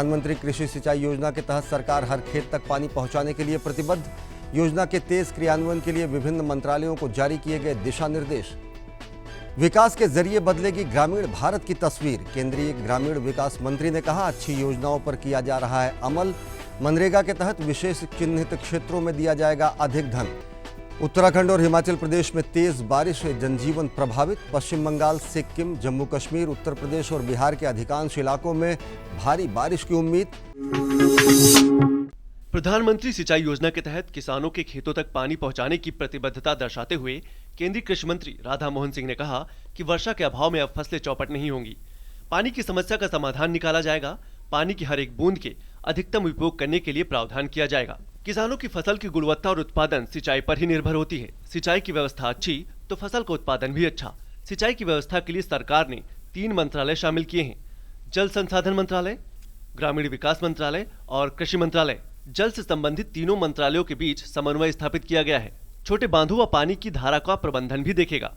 प्रधानमंत्री कृषि सिंचाई योजना के तहत सरकार हर खेत तक पानी पहुंचाने के लिए प्रतिबद्ध। योजना के तेज क्रियान्वयन के लिए विभिन्न मंत्रालयों को जारी किए गए दिशा निर्देश। विकास के जरिए बदलेगी ग्रामीण भारत की तस्वीर। केंद्रीय ग्रामीण विकास मंत्री ने कहा, अच्छी योजनाओं पर किया जा रहा है अमल। मनरेगा के तहत विशेष चिन्हित क्षेत्रों में दिया जाएगा अधिक धन। उत्तराखंड और हिमाचल प्रदेश में तेज बारिश से जनजीवन प्रभावित। पश्चिम बंगाल, सिक्किम, जम्मू कश्मीर, उत्तर प्रदेश और बिहार के अधिकांश इलाकों में भारी बारिश की उम्मीद। प्रधानमंत्री सिंचाई योजना के तहत किसानों के खेतों तक पानी पहुंचाने की प्रतिबद्धता दर्शाते हुए केंद्रीय कृषि मंत्री राधा मोहन सिंह ने कहा कि वर्षा के अभाव में अब फसलें चौपट नहीं होंगी। पानी की समस्या का समाधान निकाला जाएगा। पानी की हर एक बूंद के अधिकतम उपयोग करने के लिए प्रावधान किया जाएगा। किसानों की फसल की गुणवत्ता और उत्पादन सिंचाई पर ही निर्भर होती है। सिंचाई की व्यवस्था अच्छी तो फसल का उत्पादन भी अच्छा। सिंचाई की व्यवस्था के लिए सरकार ने 3 मंत्रालय शामिल किए हैं: जल संसाधन मंत्रालय, ग्रामीण विकास मंत्रालय और कृषि मंत्रालय। जल से संबंधित तीनों मंत्रालयों के बीच समन्वय स्थापित किया गया है। छोटे बांधों व पानी की धारा का प्रबंधन भी देखेगा।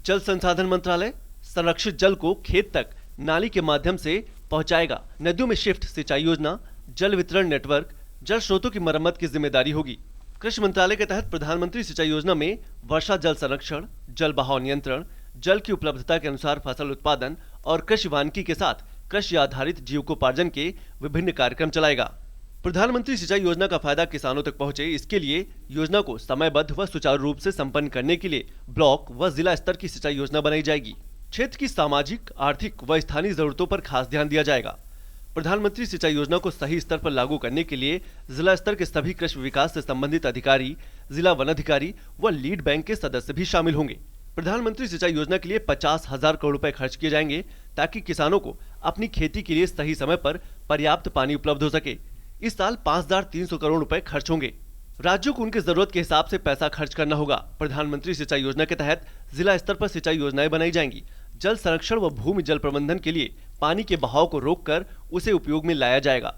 जल संसाधन मंत्रालय संरक्षित जल को खेत तक नाली के माध्यम से पहुंचाएगा। नदियों में शिफ्ट सिंचाई योजना, जल वितरण नेटवर्क, जल स्रोतों की मरम्मत की जिम्मेदारी होगी। कृषि मंत्रालय के तहत प्रधानमंत्री सिंचाई योजना में वर्षा जल संरक्षण, जल बहाव नियंत्रण, जल की उपलब्धता के अनुसार फसल उत्पादन और कृषि वानिकी के साथ कृषि आधारित जीविकोपार्जन के विभिन्न कार्यक्रम चलाएगा। प्रधानमंत्री सिंचाई योजना का फायदा किसानों तक पहुंचे, इसके लिए योजना को समयबद्ध व सुचारू रूप से संपन्न करने के लिए ब्लॉक व जिला स्तर की सिंचाई योजना बनाई जाएगी। क्षेत्र की सामाजिक, आर्थिक व स्थानीय जरूरतों पर खास ध्यान दिया जाएगा। प्रधानमंत्री सिंचाई योजना को सही स्तर पर लागू करने के लिए जिला स्तर के सभी कृषि विकास से संबंधित अधिकारी, जिला वन अधिकारी व लीड बैंक के सदस्य भी शामिल होंगे। प्रधानमंत्री सिंचाई योजना के लिए 50,000 करोड़ रुपए खर्च किए जाएंगे ताकि किसानों को अपनी खेती के लिए सही समय पर पर्याप्त पानी उपलब्ध हो सके। इस साल 5,300 करोड़ रुपए खर्च होंगे। राज्यों को उनके जरूरत के हिसाब से पैसा खर्च करना होगा। प्रधानमंत्री सिंचाई योजना के तहत जिला स्तर पर सिंचाई योजनाएं बनाई जाएंगी। जल संरक्षण व भूमि जल प्रबंधन के लिए पानी के बहाव को रोककर उसे उपयोग में लाया जाएगा।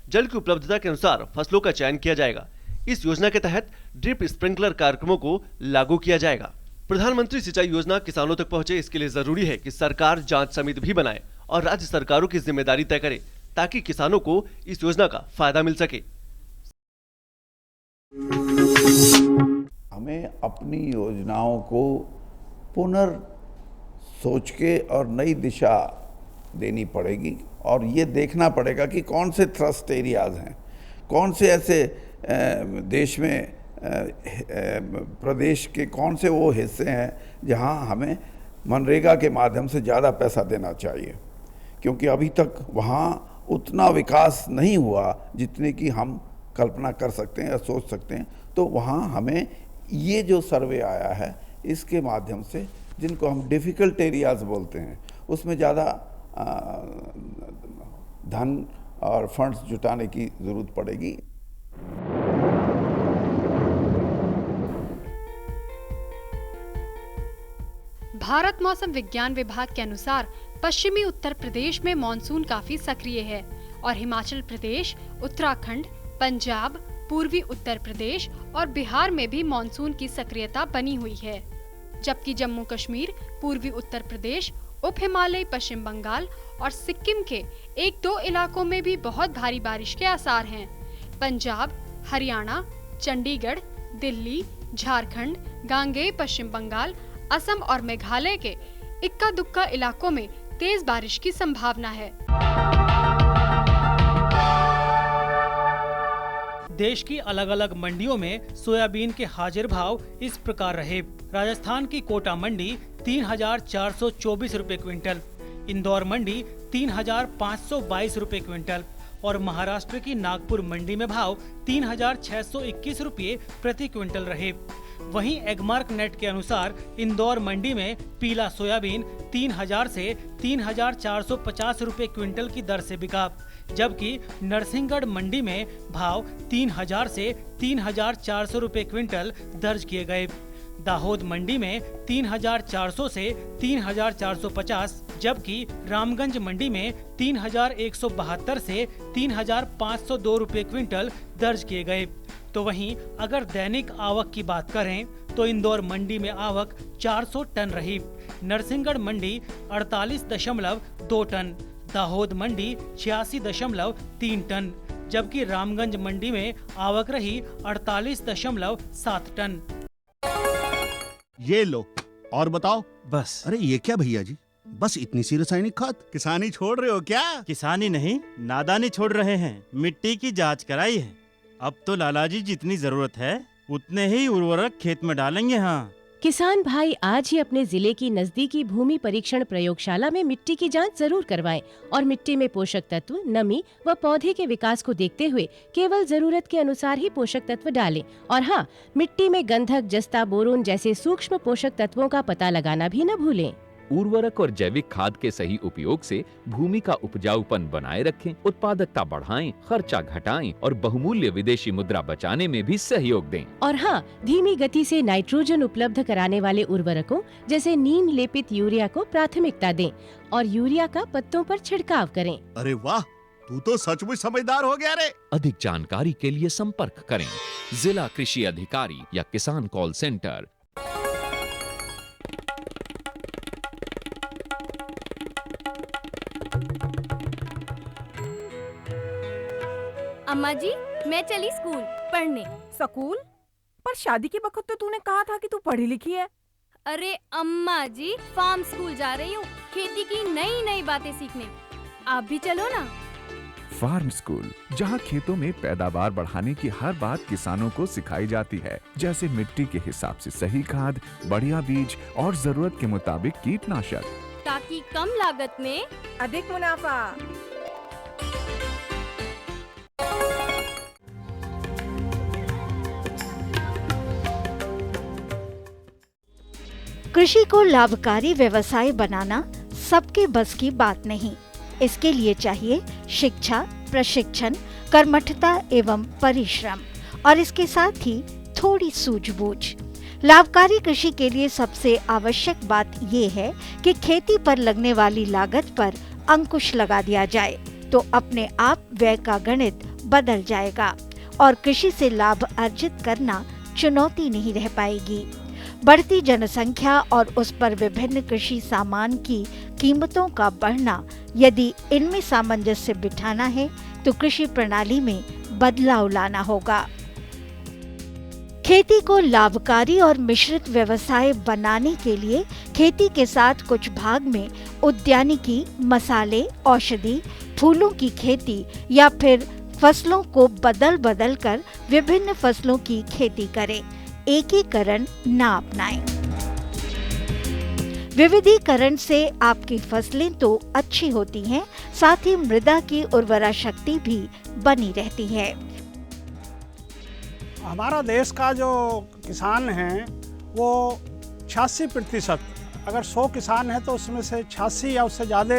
जल की उपलब्धता के अनुसार फसलों का चयन किया जाएगा। इस योजना के तहत ड्रिप स्प्रिंकलर कार्यक्रमों को लागू किया जाएगा। प्रधानमंत्री सिंचाई योजना किसानों तक पहुंचे, इसके लिए जरूरी है कि सरकार जांच समिति भी बनाए और राज्य सरकारों की जिम्मेदारी तय करे ताकि किसानों को इस योजना का फायदा मिल सके। हमें अपनी योजनाओं को पुनर्सोच के और नई दिशा देनी पड़ेगी और ये देखना पड़ेगा कि कौन से थ्रस्ट एरियाज हैं, कौन से ऐसे देश में प्रदेश के कौन से वो हिस्से हैं जहां हमें मनरेगा के माध्यम से ज़्यादा पैसा देना चाहिए, क्योंकि अभी तक वहाँ उतना विकास नहीं हुआ जितने की हम कल्पना कर सकते हैं या सोच सकते हैं। तो वहाँ हमें ये जो सर्वे आया है इसके माध्यम से, जिनको हम डिफ़िकल्ट एरियाज़ बोलते हैं, उसमें ज़्यादा धन और फंड्स जुटाने की ज़रूरत पड़ेगी। भारत मौसम विज्ञान विभाग के अनुसार पश्चिमी उत्तर प्रदेश में मॉनसून काफी सक्रिय है और हिमाचल प्रदेश, उत्तराखंड, पंजाब, पूर्वी उत्तर प्रदेश और बिहार में भी मॉनसून की सक्रियता बनी हुई है, जबकि जम्मू कश्मीर, पूर्वी उत्तर प्रदेश, उप हिमालयी पश्चिम बंगाल और सिक्किम के 1-2 इलाकों में भी बहुत भारी बारिश के आसार हैं। पंजाब, हरियाणा, चंडीगढ़, दिल्ली, झारखंड, गांगेय पश्चिम बंगाल, असम और मेघालय के इक्का दुक्का इलाकों में तेज बारिश की संभावना है। देश की अलग अलग मंडियों में सोयाबीन के हाजिर भाव इस प्रकार रहे। राजस्थान की कोटा मंडी 3,424 रुपए क्विंटल, इंदौर मंडी 3,522 रुपए क्विंटल और महाराष्ट्र की नागपुर मंडी में भाव 3,621 रुपये प्रति क्विंटल रहे। वहीं एगमार्क नेट के अनुसार इंदौर मंडी में पीला सोयाबीन 3,000 से 3,450 रुपए क्विंटल की दर से बिका, जबकि नरसिंहगढ़ मंडी में भाव 3,000 से 3,400 रुपए क्विंटल दर्ज किए गए। दाहोद मंडी में 3,400 से 3,450, जबकि रामगंज मंडी में 3,172 से 3,502 रुपए क्विंटल दर्ज किए गए। तो वहीं अगर दैनिक आवक की बात करें तो इंदौर मंडी में आवक 400 टन रही, नरसिंहगढ़ मंडी 48.2 टन, दाहोद मंडी 86.3 टन, जबकि रामगंज मंडी में आवक रही 48.7 टन। ये लो और बताओ। बस। अरे ये क्या भैया जी, बस इतनी सी रासायनिक खाद? किसानी छोड़ रहे हो क्या? किसानी नहीं, नादानी छोड़ रहे हैं। मिट्टी की जांच कराई है। अब तो लालाजी जितनी जरूरत है उतने ही उर्वरक खेत में डालेंगे। हाँ, किसान भाई आज ही अपने जिले की नजदीकी भूमि परीक्षण प्रयोगशाला में मिट्टी की जांच जरूर करवाएं और मिट्टी में पोषक तत्व, नमी व पौधे के विकास को देखते हुए केवल जरूरत के अनुसार ही पोषक तत्व डालें। और हाँ, मिट्टी में गंधक, जस्ता, बोरोन जैसे सूक्ष्म पोषक तत्वों का पता लगाना भी न भूलें। उर्वरक और जैविक खाद के सही उपयोग से भूमि का उपजाऊपन बनाए रखें, उत्पादकता बढ़ाएं, खर्चा घटाएं और बहुमूल्य विदेशी मुद्रा बचाने में भी सहयोग दें। और हाँ, धीमी गति से नाइट्रोजन उपलब्ध कराने वाले उर्वरकों जैसे नीम लेपित यूरिया को प्राथमिकता दें और यूरिया का पत्तों पर छिड़काव करें। अरे वाह, तू तो सचमुच समझदार हो गया रे। अधिक जानकारी के लिए संपर्क करें जिला कृषि अधिकारी या किसान कॉल सेंटर। अम्मा जी, मैं चली स्कूल पढ़ने। स्कूल? पर शादी के वक्त तो तूने कहा था कि तू पढ़ी लिखी है। अरे अम्मा जी, फार्म स्कूल जा रही हूँ खेती की नई नई बातें सीखने। आप भी चलो ना। फार्म स्कूल, जहाँ खेतों में पैदावार बढ़ाने की हर बात किसानों को सिखाई जाती है, जैसे मिट्टी के हिसाब से सही खाद, बढ़िया बीज और जरूरत के मुताबिक कीटनाशक, ताकि कम लागत में अधिक मुनाफा। कृषि को लाभकारी व्यवसाय बनाना सबके बस की बात नहीं। इसके लिए चाहिए शिक्षा, प्रशिक्षण, कर्मठता एवं परिश्रम और इसके साथ ही थोड़ी सूझबूझ। लाभकारी कृषि के लिए सबसे आवश्यक बात ये है कि खेती पर लगने वाली लागत पर अंकुश लगा दिया जाए, तो अपने आप व्यय का गणित बदल जाएगा और कृषि से लाभ अर्जित करना चुनौती नहीं रह पाएगी। बढ़ती जनसंख्या और उस पर विभिन्न कृषि सामान की कीमतों का बढ़ना, यदि इनमें सामंजस्य बिठाना है तो कृषि प्रणाली में बदलाव लाना होगा। खेती को लाभकारी और मिश्रित व्यवसाय बनाने के लिए खेती के साथ कुछ भाग में उद्यानिकी, मसाले, औषधि, फूलों की खेती या फिर फसलों को बदल बदल कर विभिन्न फसलों की खेती करें। एकीकरण ना अपनाएं। विविधीकरण से आपकी फसलें तो अच्छी होती हैं, साथ ही मृदा की उर्वरा शक्ति भी बनी रहती है। हमारा देश का जो किसान है वो 86%, अगर 100 किसान है तो उसमें से 86 या उससे ज़्यादा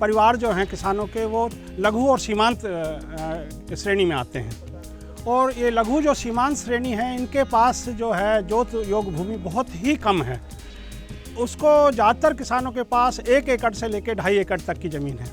परिवार जो हैं किसानों के, वो लघु और सीमांत श्रेणी में आते हैं। और ये लघु जो सीमांत श्रेणी है, इनके पास जो है जोत योग्य भूमि बहुत ही कम है। उसको ज़्यादातर किसानों के पास 1 एकड़ से लेकर 2.5 एकड़ तक की ज़मीन है।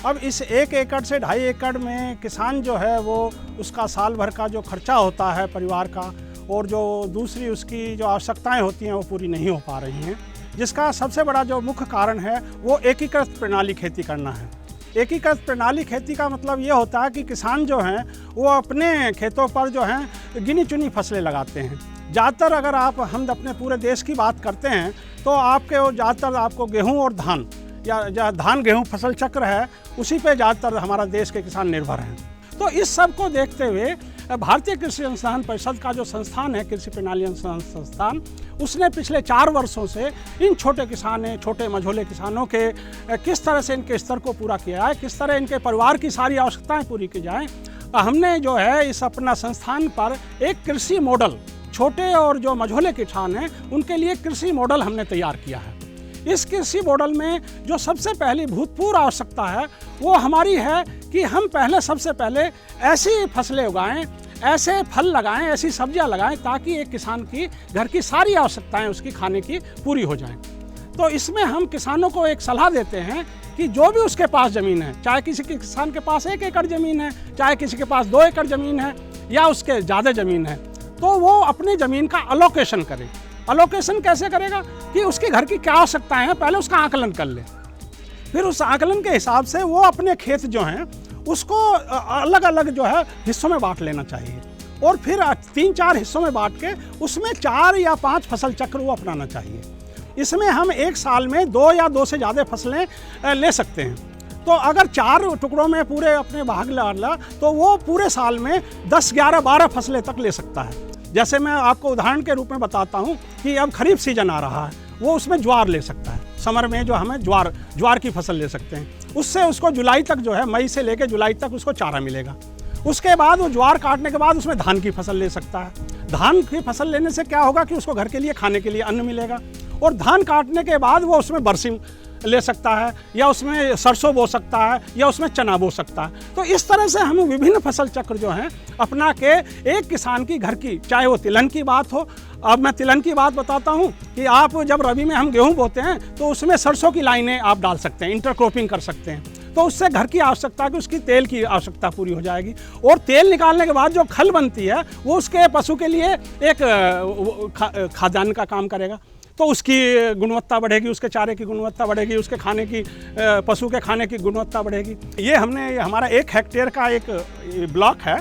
अब इस 1 एकड़ से 2.5 एकड़ में किसान जो है वो उसका साल भर का जो खर्चा होता है परिवार का, और जो दूसरी उसकी जो आवश्यकताएं होती हैं वो पूरी नहीं हो पा रही हैं, जिसका सबसे बड़ा जो मुख्य कारण है वो एकीकृत प्रणाली खेती करना है। एकीकृत प्रणाली खेती का मतलब ये होता है कि किसान जो हैं वो अपने खेतों पर जो हैं गिनी चुनी फसलें लगाते हैं। ज़्यादातर अगर हम अपने पूरे देश की बात करते हैं तो आपके वो ज़्यादातर आपको गेहूं और धान या धान गेहूं फसल चक्र है, उसी पे ज़्यादातर हमारा देश के किसान निर्भर हैं। तो इस सब को देखते हुए भारतीय कृषि अनुसंधान परिषद का जो संस्थान है, कृषि प्रणाली अनुसंधान संस्थान, उसने पिछले 4 वर्षों से इन छोटे किसानों, छोटे मझोले किसानों के किस तरह से इनके स्तर को पूरा किया है, किस तरह इनके परिवार की सारी आवश्यकताएं पूरी की जाएं। हमने जो है इस अपना संस्थान पर एक कृषि मॉडल, छोटे और जो मझोले किसान हैं उनके लिए कृषि मॉडल हमने तैयार किया है। इस कृषि मॉडल में जो सबसे पहली भूतपूर्व आवश्यकता है वो हमारी है कि हम सबसे पहले ऐसी फसलें उगाएं, ऐसे फल लगाएं, ऐसी सब्जियां लगाएं ताकि एक किसान की घर की सारी आवश्यकताएं उसकी खाने की पूरी हो जाएं। तो इसमें हम किसानों को एक सलाह देते हैं कि जो भी उसके पास ज़मीन है, चाहे किसी के किसान के पास 1 एकड़ ज़मीन है, चाहे किसी के पास 2 एकड़ ज़मीन है या उसके ज़्यादा ज़मीन है, तो वो अपनी ज़मीन का अलोकेशन करे। अलोकेशन कैसे करेगा कि उसके घर की क्या आवश्यकताएं हैं, पहले उसका आकलन कर ले। फिर उस आकलन के हिसाब से वो अपने खेत जो हैं उसको अलग अलग जो है हिस्सों में बांट लेना चाहिए और फिर 3-4 हिस्सों में बांट के उसमें 4 या 5 फसल चक्र वो अपनाना चाहिए। इसमें हम एक साल में 2 या 2 से ज़्यादा फसलें ले सकते हैं। तो अगर 4 टुकड़ों में पूरे अपने भाग डाला तो वो पूरे साल में 10, 11, 12 फसलें तक ले सकता है। जैसे मैं आपको उदाहरण के रूप में बताता हूँ कि अब खरीफ सीजन आ रहा है, वो उसमें ज्वार ले सकता है। समर में जो हमें ज्वार की फसल ले सकते हैं, उससे उसको जुलाई तक जो है, मई से लेकर जुलाई तक उसको चारा मिलेगा। उसके बाद वो ज्वार काटने के बाद उसमें धान की फसल ले सकता है। धान की फसल लेने से क्या होगा कि उसको घर के लिए खाने के लिए अन्न मिलेगा। और धान काटने के बाद वो उसमें बरसिम ले सकता है या उसमें सरसों बो सकता है या उसमें चना बो सकता है। तो इस तरह से हम विभिन्न फसल चक्र जो हैं अपना के एक किसान की घर की, चाहे वो तिलहन की बात हो। अब मैं तिलहन की बात बताता हूँ कि आप जब रबी में हम गेहूँ बोते हैं तो उसमें सरसों की लाइनें आप डाल सकते हैं, इंटरक्रॉपिंग कर सकते हैं। तो उससे घर की आवश्यकता की, उसकी तेल की आवश्यकता पूरी हो जाएगी। और तेल निकालने के बाद जो खल बनती है वो उसके पशु के लिए एक खाद्यान्न का काम करेगा। तो उसकी गुणवत्ता बढ़ेगी, उसके चारे की गुणवत्ता बढ़ेगी, उसके खाने की, पशु के खाने की गुणवत्ता बढ़ेगी। ये हमारा 1 हेक्टेयर का एक ब्लॉक है।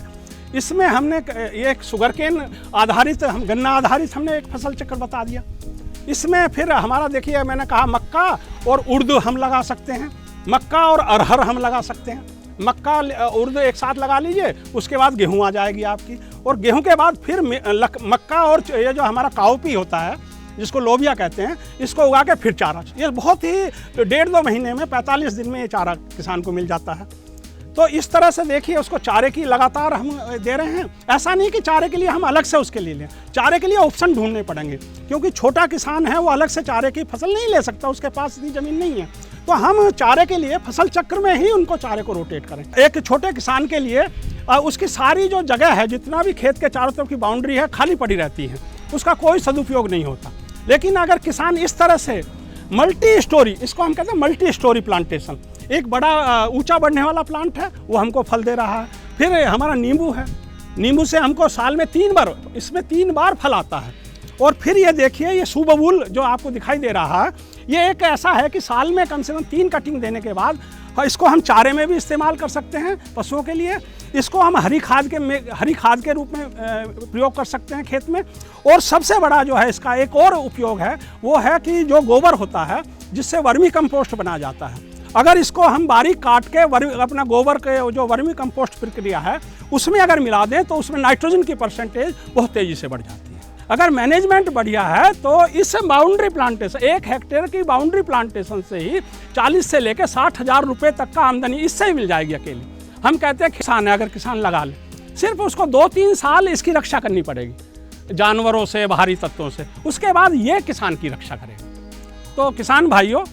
इसमें हमने एक शुगरकेन आधारित, गन्ना आधारित हमने एक फसल चक्र बता दिया। इसमें फिर हमारा देखिए, मैंने कहा मक्का और उर्द हम लगा सकते हैं, मक्का और अरहर हम लगा सकते हैं। मक्का उर्द एक साथ लगा लीजिए, उसके बाद गेहूँ आ जाएगी आपकी। और गेहूँ के बाद फिर मक्का और ये जो हमारा काउपी होता है जिसको लोबिया कहते हैं, इसको उगा के फिर चारा। ये बहुत ही 1.5-2 महीने में 45 दिन में ये चारा किसान को मिल जाता है। तो इस तरह से देखिए उसको चारे की लगातार हम दे रहे हैं। ऐसा नहीं कि चारे के लिए हम अलग से उसके लिए लें, चारे के लिए ऑप्शन ढूंढने पड़ेंगे, क्योंकि छोटा किसान है वो अलग से चारे की फसल नहीं ले सकता, उसके पास इतनी ज़मीन नहीं है। तो हम चारे के लिए फसल चक्र में ही उनको चारे को रोटेट करें। एक छोटे किसान के लिए उसकी सारी जो जगह है, जितना भी खेत के चारों तरफ की बाउंड्री है, खाली पड़ी रहती है, उसका कोई सदुपयोग नहीं होता। लेकिन अगर किसान इस तरह से मल्टी स्टोरी, इसको हम कहते हैं मल्टी स्टोरी प्लांटेशन, एक बड़ा ऊंचा बढ़ने वाला प्लांट है, वो हमको फल दे रहा है। फिर हमारा नींबू है, नींबू से हमको साल में 3 बार, इसमें 3 बार फल आता है। और फिर ये देखिए, ये सुबबूल जो आपको दिखाई दे रहा है, ये एक ऐसा है कि साल में कम से कम 3 कटिंग देने के बाद इसको हम चारे में भी इस्तेमाल कर सकते हैं पशुओं के लिए। इसको हम हरी खाद के रूप में प्रयोग कर सकते हैं खेत में। और सबसे बड़ा जो है इसका एक और उपयोग है, वो है कि जो गोबर होता है जिससे वर्मी कंपोस्ट बनाया जाता है, अगर इसको हम बारीक काट के अपना गोबर के जो वर्मी कंपोस्ट प्रक्रिया है उसमें अगर मिला दें तो उसमें नाइट्रोजन की परसेंटेज बहुत तेज़ी से बढ़ जाती है। अगर मैनेजमेंट बढ़िया है तो इस बाउंड्री प्लांटेशन, 1 हेक्टेयर की बाउंड्री प्लांटेशन से ही 40 से लेकर 60 हज़ार रुपये तक का आमदनी इससे ही मिल जाएगी अकेली। हम कहते हैं किसान है, अगर किसान लगा ले, सिर्फ उसको 2-3 साल इसकी रक्षा करनी पड़ेगी जानवरों से, बाहरी तत्वों से, उसके बाद ये किसान की रक्षा करेगा। तो किसान भाइयों,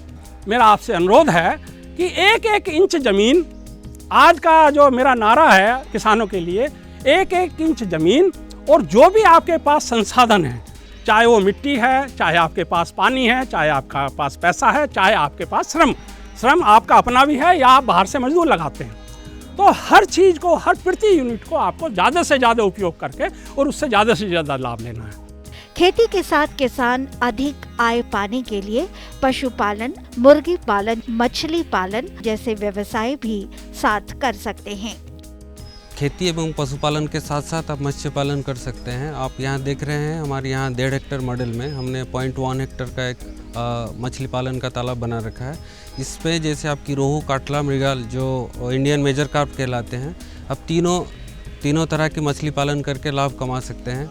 मेरा आपसे अनुरोध है कि 1-1 इंच ज़मीन, आज का जो मेरा नारा है किसानों के लिए, 1-1 इंच ज़मीन और जो भी आपके पास संसाधन है, चाहे वो मिट्टी है, चाहे आपके पास पानी है, चाहे आपका पास पैसा है, चाहे आपके पास श्रम आपका अपना भी है या आप बाहर से मजदूर लगाते हैं, तो हर चीज़ को, हर प्रति यूनिट को आपको ज़्यादा से ज़्यादा उपयोग करके और उससे ज़्यादा से ज़्यादा लाभ लेना है। खेती के साथ किसान अधिक आय पाने के लिए पशुपालन, मुर्गी पालन, मछली पालन जैसे व्यवसाय भी साथ कर सकते हैं। खेती एवं पशुपालन के साथ साथ आप मत्स्य पालन कर सकते हैं। आप यहाँ देख रहे हैं, हमारे यहाँ 1.5 हेक्टेयर मॉडल में हमने 0.1 हेक्टेयर का एक मछली पालन का तालाब बना रखा है। इस पे जैसे आपकी रोहू, काटला, मृगल जो इंडियन मेजर कार्प कहलाते हैं, अब तीनों तरह की मछली पालन करके लाभ कमा सकते हैं।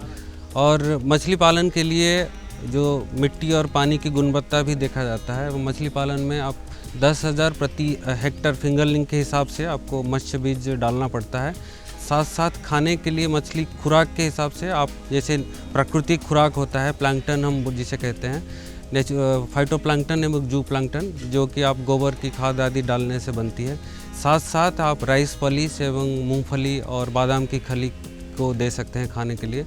और मछली पालन के लिए जो मिट्टी और पानी की गुणवत्ता भी देखा जाता है। वो मछली पालन में आप 10,000 प्रति हेक्टर फिंगरलिंग के हिसाब से आपको मत्स्य बीज डालना पड़ता है। साथ साथ खाने के लिए मछली खुराक के हिसाब से आप, जैसे प्राकृतिक खुराक होता है, प्लैंकटन हम जिसे कहते हैं, फाइटोप्लैंकटन एवं जू प्लैंकटन, जो कि आप गोबर की खाद आदि डालने से बनती है। साथ साथ आप राइस पॉलिश एवं मूंगफली और बादाम की खली को दे सकते हैं खाने के लिए।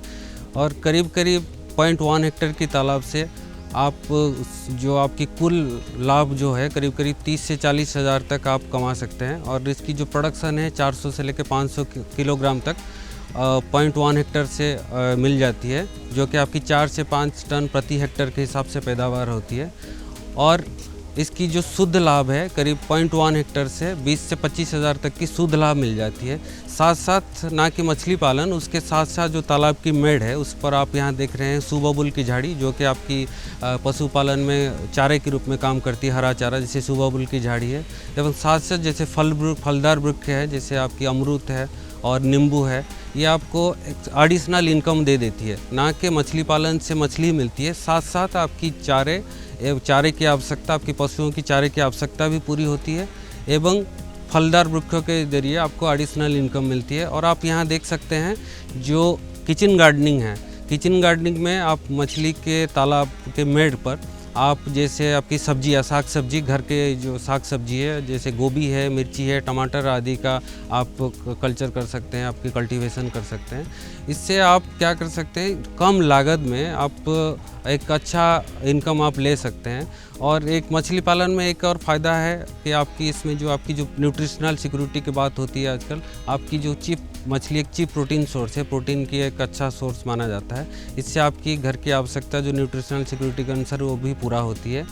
और करीब 0.1 हेक्टेयर की तालाब से आप जो आपकी कुल लाभ जो है करीब 30 से 40 हज़ार तक आप कमा सकते हैं। और इसकी जो प्रोडक्शन है 400 से लेकर 500 किलोग्राम तक 0.1 हेक्टेयर से मिल जाती है, जो कि आपकी 4 से 5 टन प्रति हेक्टेयर के हिसाब से पैदावार होती है। और इसकी जो शुद्ध लाभ है करीब 0.1 हेक्टेयर से 20 से 25 हज़ार तक की शुद्ध लाभ मिल जाती है। साथ साथ ना कि मछली पालन, उसके साथ साथ जो तालाब की मेड़ है उस पर आप यहाँ देख रहे हैं सुबबुल की झाड़ी, जो कि आपकी पशुपालन में चारे के रूप में काम करती है, हरा चारा जैसे सुबबुल की झाड़ी है। एवं साथ साथ जैसे फलदार वृक्ष है, जैसे आपकी अमरूद है और नींबू है, ये आपको एडिशनल इनकम दे देती है। ना कि मछली पालन से मछली मिलती है, साथ साथ आपकी चारे की आवश्यकता, आपकी पशुओं की चारे की आवश्यकता भी पूरी होती है एवं फलदार वृक्षों के जरिए आपको एडिशनल इनकम मिलती है। और आप यहाँ देख सकते हैं जो किचन गार्डनिंग है, किचन गार्डनिंग में आप मछली के तालाब के मेड़ पर आप जैसे आपकी सब्जी या साग सब्जी, घर के जो साग सब्जी है जैसे गोभी है, मिर्ची है, टमाटर आदि का आप कल्चर कर सकते हैं, आपकी कल्टीवेशन कर सकते हैं। इससे आप क्या कर सकते हैं, कम लागत में आप एक अच्छा इनकम आप ले सकते हैं। और एक मछली पालन में एक और फ़ायदा है कि आपकी इसमें जो आपकी जो न्यूट्रिशनल सिक्योरिटी की बात होती है आजकल, आपकी जो मछली एक चीप प्रोटीन सोर्स है, प्रोटीन की एक अच्छा सोर्स माना जाता है। इससे आपकी घर की आवश्यकता जो न्यूट्रिशनल सिक्योरिटी के अनुसार वो भी पूरा होती है।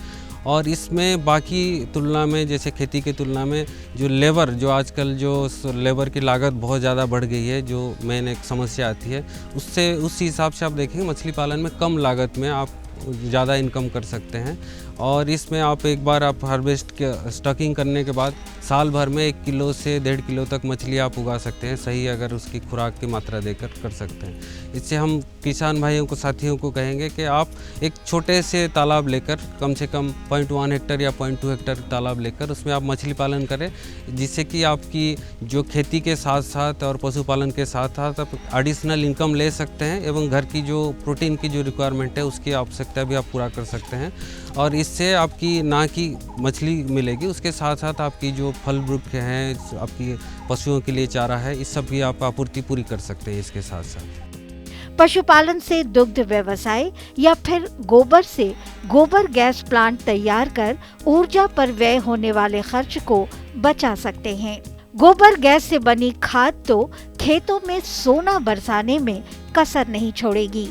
और इसमें बाकी तुलना में, जैसे खेती की तुलना में जो लेबर, जो आजकल जो लेबर की लागत बहुत ज़्यादा बढ़ गई है, जो मेन एक समस्या आती है, उससे उस हिसाब से आप देखेंगे मछली पालन में कम लागत में आप ज़्यादा इनकम कर सकते हैं। और इसमें आप एक बार आप हार्वेस्ट के स्टॉकिंग करने के बाद साल भर में 1 किलो से 1.5 किलो तक मछली आप उगा सकते हैं, सही अगर उसकी खुराक की मात्रा देकर कर सकते हैं। इससे हम किसान भाइयों को, साथियों को कहेंगे कि आप एक छोटे से तालाब लेकर, कम से कम 0.1 हेक्टेयर या 0.2 हेक्टेयर तालाब लेकर उसमें आप मछली पालन करें, जिससे कि आपकी जो खेती के साथ साथ और पशुपालन के साथ साथ आप एडिशनल इनकम ले सकते हैं एवं घर की जो प्रोटीन की जो रिक्वायरमेंट है उसकी आवश्यकता भी आप पूरा कर सकते हैं। और इससे आपकी ना कि मछली मिलेगी, उसके साथ साथ आपकी जो फल वृक्ष हैं, आपकी पशुओं के लिए चारा है, इस सब की आप आपूर्ति पूरी कर सकते हैं। इसके साथ साथ पशुपालन से दुग्ध व्यवसाय या फिर गोबर से गोबर गैस प्लांट तैयार कर ऊर्जा पर व्यय होने वाले खर्च को बचा सकते हैं। गोबर गैस से बनी खाद तो खेतों में सोना बरसाने में कसर नहीं छोड़ेगी।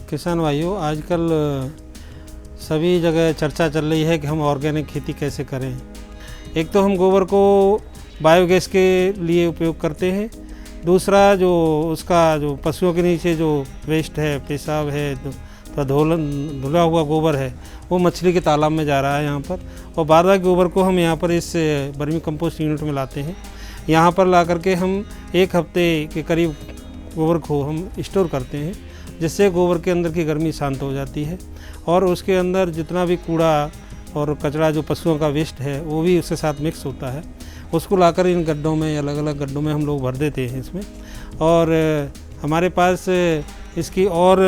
किसान भाइयों, आजकल सभी जगह चर्चा चल रही है कि हम ऑर्गेनिक खेती कैसे करें। एक तो हम गोबर को बायोगैस के लिए उपयोग करते हैं, दूसरा जो उसका जो पशुओं के नीचे जो वेस्ट है, पेशाब है, तो धुला हुआ गोबर है, वो मछली के तालाब में जा रहा है यहाँ पर। और बारह गोबर को हम यहाँ पर इस वर्मी कंपोस्ट यूनिट में लाते हैं। यहाँ पर ला करके हम 1 हफ्ते के करीब गोबर को हम स्टोर करते हैं, जिससे गोबर के अंदर की गर्मी शांत हो जाती है और उसके अंदर जितना भी कूड़ा और कचरा जो पशुओं का वेस्ट है वो भी उसके साथ मिक्स होता है। उसको लाकर इन गड्ढों में, अलग अलग गड्ढों में हम लोग भर देते हैं इसमें। और हमारे पास इसकी और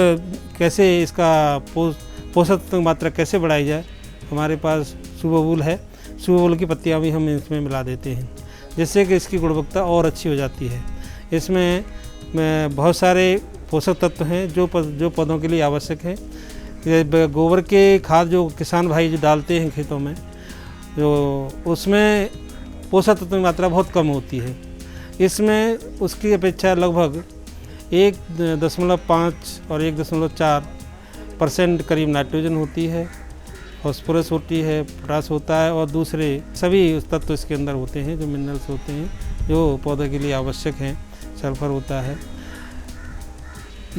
कैसे इसका पोषक मात्रा कैसे बढ़ाई जाए, हमारे पास सुबबुल है, सुबबुल की पत्तियाँ भी हम इसमें मिला देते हैं, जिससे कि इसकी गुणवत्ता और अच्छी हो जाती है। इसमें बहुत सारे पोषक तत्व हैं जो पौधों के लिए आवश्यक है। गोबर के खाद जो किसान भाई जो डालते हैं खेतों में, जो उसमें पोषक तत्व की मात्रा बहुत कम होती है। इसमें उसकी अपेक्षा लगभग 1.5 और 1.4% करीब नाइट्रोजन होती है, फॉस्फोरस होती है, पोटास होता है और दूसरे सभी तत्व इसके अंदर होते हैं जो मिनरल्स होते हैं जो पौधे के लिए आवश्यक हैं। सल्फर होता है।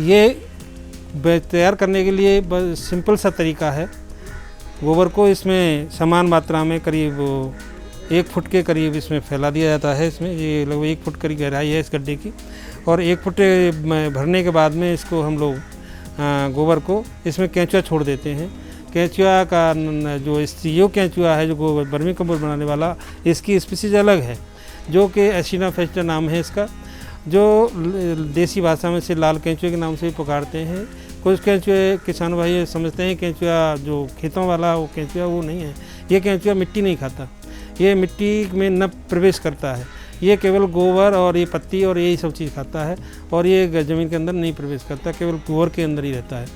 ये तैयार करने के लिए सिंपल सा तरीका है। गोबर को इसमें समान मात्रा में करीब 1 फुट के करीब इसमें फैला दिया जाता है। इसमें ये लगभग 1 फुट करीब गहराई है इस गड्ढे की, और 1 फुट भरने के बाद में इसको हम लोग गोबर को इसमें केंचुआ छोड़ देते हैं। केंचुआ का जो यो केंचुआ है जो गोबर वर्मी कंपोस्ट बनाने वाला, इसकी स्पीसीज अलग है जो कि एसिना फेस्टा नाम है इसका, जो देसी भाषा में से लाल केंचुए के नाम से भी पुकारते हैं। कुछ केंचुए किसान भाई समझते हैं केंचुआ जो खेतों वाला वो केंचुआ वो नहीं है। ये केंचुआ मिट्टी नहीं खाता, ये मिट्टी में न प्रवेश करता है, ये केवल गोबर और ये पत्ती और यही सब चीज़ खाता है और ये ज़मीन के अंदर नहीं प्रवेश करता, केवल गोबर के अंदर ही रहता है।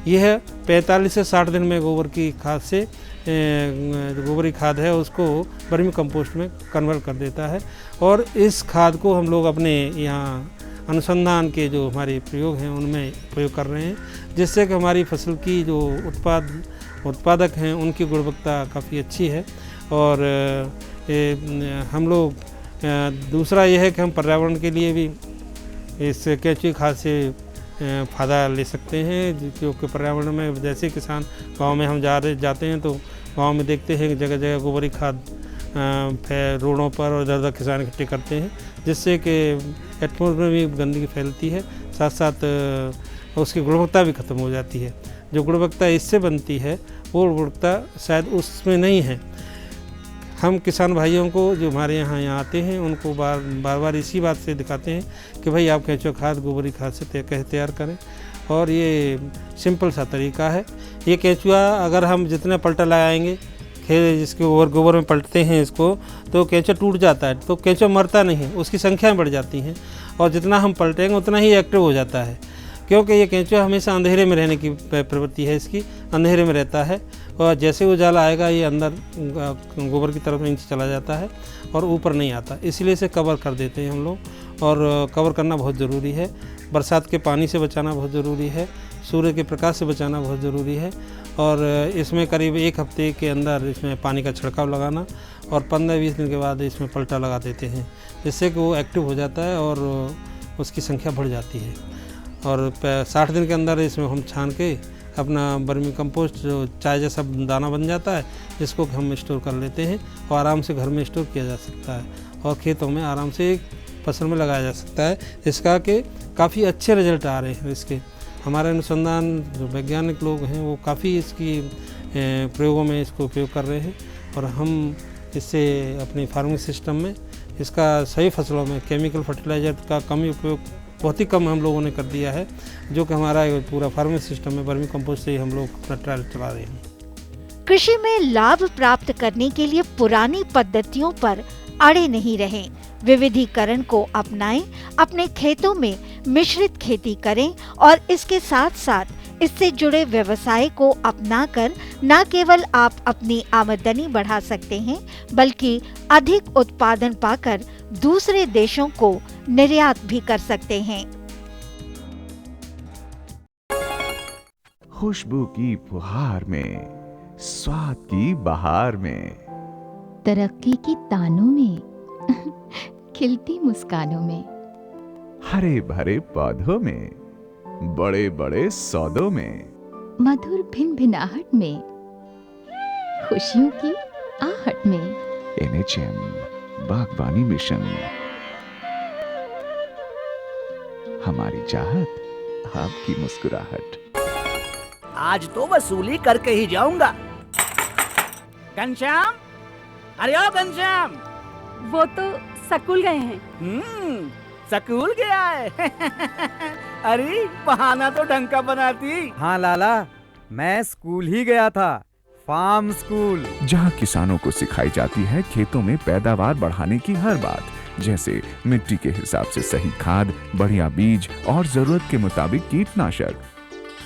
यह 45 से 60 दिन में गोबर की खाद से गोबरी खाद है उसको वर्मी कंपोस्ट में कन्वर्ट कर देता है। और इस खाद को हम लोग अपने यहाँ अनुसंधान के जो हमारे प्रयोग हैं उनमें प्रयोग कर रहे हैं, जिससे कि हमारी फसल की जो उत्पादक हैं उनकी गुणवत्ता काफ़ी अच्छी है। और हम लोग दूसरा यह है कि हम पर्यावरण के लिए भी इस केंचुए खाद से फ़ायदा ले सकते हैं, क्योंकि पर्यावरण में जैसे किसान गांव में हम जाते हैं तो गांव में देखते हैं कि जगह जगह गोबरी खाद रोडों पर और इधर उधर किसान इकट्ठे करते हैं, जिससे कि एटमॉस्फेयर में भी गंदगी फैलती है, साथ साथ उसकी गुणवत्ता भी ख़त्म हो जाती है। जो गुणवत्ता इससे बनती है वो गुणवत्ता शायद उसमें नहीं है। हम किसान भाइयों को जो हमारे यहाँ आते हैं उनको बार बार इसी बात से दिखाते हैं कि भाई आप केंचुआ खाद गोबरी खाद से कैसे तैयार करें, और ये सिंपल सा तरीका है। ये केंचुआ अगर हम जितने पलटा लगाएंगे खेत जिसके गोबर में पलटते हैं इसको, तो केंचुआ टूट जाता है, तो केंचुआ मरता नहीं है, उसकी संख्याएँ बढ़ जाती हैं, और जितना हम पलटेंगे उतना ही एक्टिव हो जाता है, क्योंकि ये केंचुआ हमेशा अंधेरे में रहने की प्रवृत्ति है इसकी, अंधेरे में रहता है, और जैसे उजाला आएगा ये अंदर गोबर की तरफ नीचे चला जाता है और ऊपर नहीं आता, इसलिए इसे कवर कर देते हैं हम लोग। और कवर करना बहुत ज़रूरी है, बरसात के पानी से बचाना बहुत ज़रूरी है, सूर्य के प्रकाश से बचाना बहुत ज़रूरी है, और इसमें करीब 1 हफ्ते के अंदर इसमें पानी का छिड़काव लगाना, और 15-20 दिन के बाद इसमें पलटा लगा देते हैं, जिससे कि वो एक्टिव हो जाता है और उसकी संख्या बढ़ जाती है। और 60 दिन के अंदर इसमें हम छान के अपना वर्मी कंपोस्ट जो चाय जैसा दाना बन जाता है, जिसको हम स्टोर कर लेते हैं और आराम से घर में स्टोर किया जा सकता है, और खेतों में आराम से फसल में लगाया जा सकता है। इसका कि काफ़ी अच्छे रिजल्ट आ रहे हैं इसके। हमारे अनुसंधान जो वैज्ञानिक लोग हैं वो काफ़ी इसकी प्रयोगों में इसको उपयोग कर रहे हैं, और हम इससे अपनी फार्मिंग सिस्टम में इसका सही फसलों में केमिकल फर्टिलाइज़र का कम उपयोग बहुत ही कम हम लोगों ने कर दिया है, जो कि हमारा पूरा फार्मिंग सिस्टम में वर्मी कंपोस्ट से ही हम लोग अपना ट्रायल चला रहे हैं। कृषि में लाभ प्राप्त करने के लिए पुरानी पद्धतियों पर अड़े नहीं रहें, विविधीकरण को अपनाएं, अपने खेतों में मिश्रित खेती करें, और इसके साथ साथ इससे जुड़े व्यवसाय को अपनाकर न केवल आप अपनी आमदनी बढ़ा सकते हैं, बल्कि अधिक उत्पादन पाकर दूसरे देशों को निर्यात भी कर सकते हैं। खुशबू की फुहार में, स्वाद की बहार में, तरक्की की तानों में, खिलती मुस्कानों में, हरे भरे पौधों में, बड़े बड़े सौदों में, मधुर भिनभिनाहट में, खुशियों की आहट में। NHM बागवानी मिशन, हमारी चाहत आपकी मुस्कुराहट। आज तो वसूली करके ही जाऊंगा। घनश्याम, अरे ओ घनश्याम, वो तो स्कूल गए हैं। स्कूल गया है। अरे बहाना तो ढंग का बनाती। हाँ लाला, मैं स्कूल ही गया था, फार्म स्कूल, जहाँ किसानों को सिखाई जाती है खेतों में पैदावार बढ़ाने की हर बात, जैसे मिट्टी के हिसाब से सही खाद, बढ़िया बीज और जरूरत के मुताबिक कीटनाशक,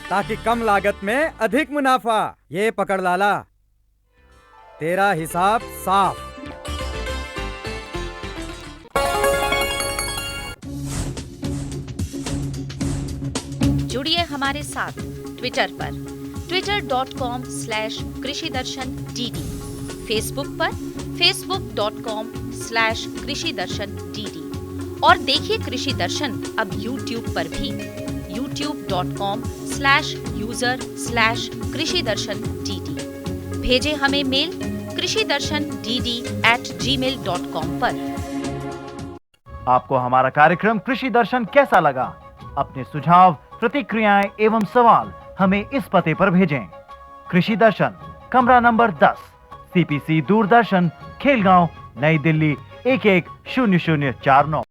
ताकि कम लागत में अधिक मुनाफा। ये पकड़ लाला, तेरा हिसाब साफ। जुड़िए हमारे साथ ट्विटर पर twitter.com/कृषिदर्शन-dd, फेसबुक पर facebook.com/कृषिदर्शन-dd, और देखिए कृषि दर्शन अब YouTube पर भी youtube.com/user/कृषिदर्शन-dd। भेजें हमें मेल कृषिदर्शन-dd@gmail.com पर। आपको हमारा कार्यक्रम कृषि दर्शन कैसा लगा? अपने सुझाव, प्रतिक्रियाएं एवं सवाल हमें इस पते पर भेजें। कृषि दर्शन, कमरा नंबर 10, CPC दूरदर्शन, खेलगांव, नई दिल्ली 110049।